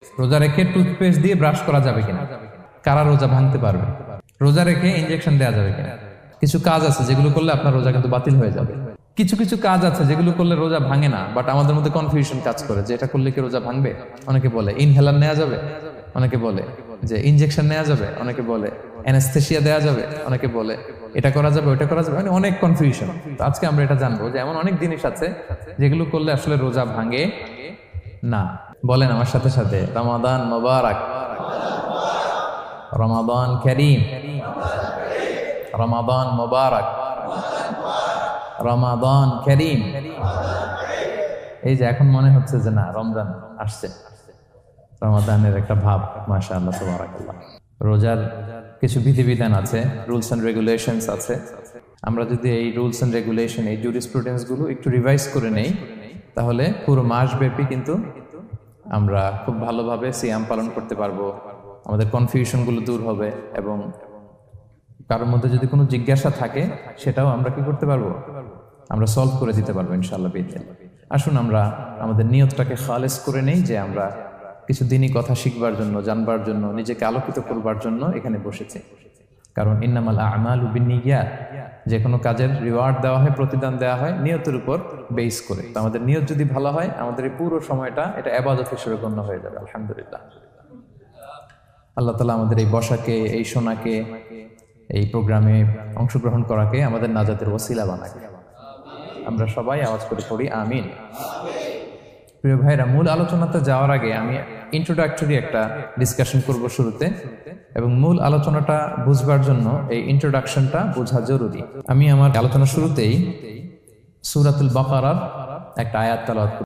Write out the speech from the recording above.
রোজা রেখে টুথপেস্ট দিয়ে ব্রাশ করা যাবে কিনা, কারা রোজা ভাঙতে পারবে, রোজা রেখে ইনজেকশন দেওয়া যাবে কিনা। কিছু কাজ আছে যেগুলো করলে আপনার রোজা কিন্তু বাতিল হয়ে যাবে। কিছু কিছু কাজ আছে যেগুলো করলে রোজা ভাঙে না, বাট আমাদের মধ্যে কনফিউশন কাজ করে যে এটা করলে কি রোজা ভাঙবে। অনেকে বলে ইনহেলার নেওয়া যাবে, অনেকে বলে যে ইনজেকশন নেওয়া যাবে, অনেকে বলে অ্যানেস্থেসিয়া দেওয়া যাবে, অনেকে বলে এটা করা যাবে ওটা করা যাবে, মানে অনেক কনফিউশন। তো আজকে আমরা এটা জানবো যে এমন অনেক জিনিস আছে যেগুলো করলে আসলে রোজা ভাঙে না। বলেন আমার সাথে সাথে, রমাদান মোবারক, রমাদান কারীম, রমাদান মোবারক, রমাদান কারীম। এই যে এখন মনে হচ্ছে যে না রমজান আসছে, রমাদানের একটা ভাব, মাশাআল্লাহ সুবহানাল্লাহ। রোজার কিছু বিধিবিধান আছে, রুলস এন্ড রেগুলেশনস আছে। আমরা যদি এই রুলস এন্ড রেগুলেশন, এই জুরিসপ্রুডেন্স গুলো একটু রিভাইজ করে নেই, তাহলে পুরো মাস ব্যাপী কিন্তু আমরা খুব ভালোভাবে সিয়াম পালন করতে পারবো। আমাদের কনফিউশন গুলো দূর হবে এবং কারোর মধ্যে যদি কোনো জিজ্ঞাসা থাকে সেটাও আমরা কি করতে পারবো, আমরা সলভ করে দিতে পারবো ইনশাআল্লাহ বিইذنিল্লাহ। আসুন আমরা আমাদের নিয়তটাকে খালেস করে নেই যে আমরা কিছু দিনই কথা শিখবার জন্য, জানবার জন্য, নিজেকে আলোকিত করবার জন্য এখানে বসেছি। কারণ ইন্নামাল আমালু বিন্নিয়াত, যে কোনো কাজের রিওয়ার্ড দেওয়া হয়, প্রতিদান দেওয়া হয় নিয়তের উপর বেস করে। তো আমাদের নিয়ত যদি ভালো হয়, আমাদের এই পুরো সময়টা এটা ইবাদত হিসেবে গণ্য হয়ে যাবে আলহামদুলিল্লাহ। আল্লাহ তাআলা আমাদের এই বসাকে, এই শোনাকে, এই প্রোগ্রামে অংশগ্রহণ করাকে আমাদের নাজাতের ওসিলা বানাক। আমরা সবাই আওয়াজ করে পড়ি আমিন। প্রিয় ভাইরা, মূল আলোচনাতে যাওয়ার আগে আমি ইন্ট্রোডাক্টরি একটা ডিসকাশন করব শুরুতে, এবং মূল আলোচনাটা বুঝবার জন্য এই ইন্ট্রোডাকশনটা বোঝা জরুরি। আমি আমার আলোচনা শুরুতেই সূরাতুল বাকারার একটা আয়াত তেলাওয়াত